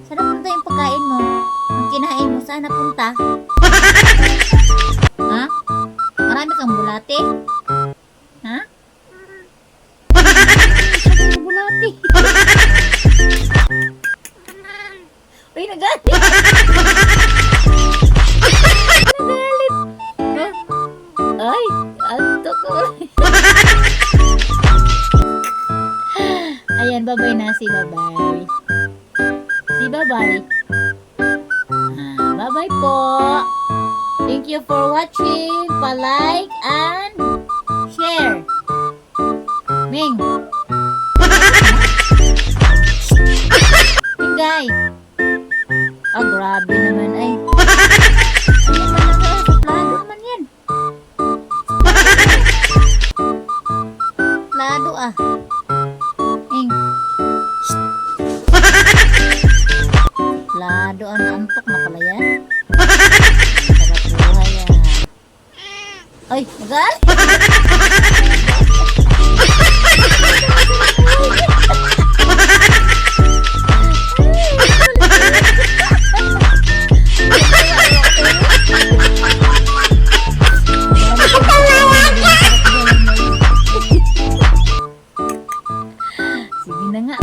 Saan napunta yung pagkain mo? Ang kinain mo, saan napunta? Ha? Marami kang bulate? Ha? Marami bulate. Uy, nagalit. Nagalit. Ay, anto ko. Ayan, bye-bye na si Babay. Si Babay. Bye-bye po. Thank you for watching. Pa-like and share. Ming. Mingay. Oh, grabe naman ay. Suplado naman yan. Suplado ah. Ming. Suplado ang antok na pala yan. Sarap buhay yan. Ay, magal? Sige na nga.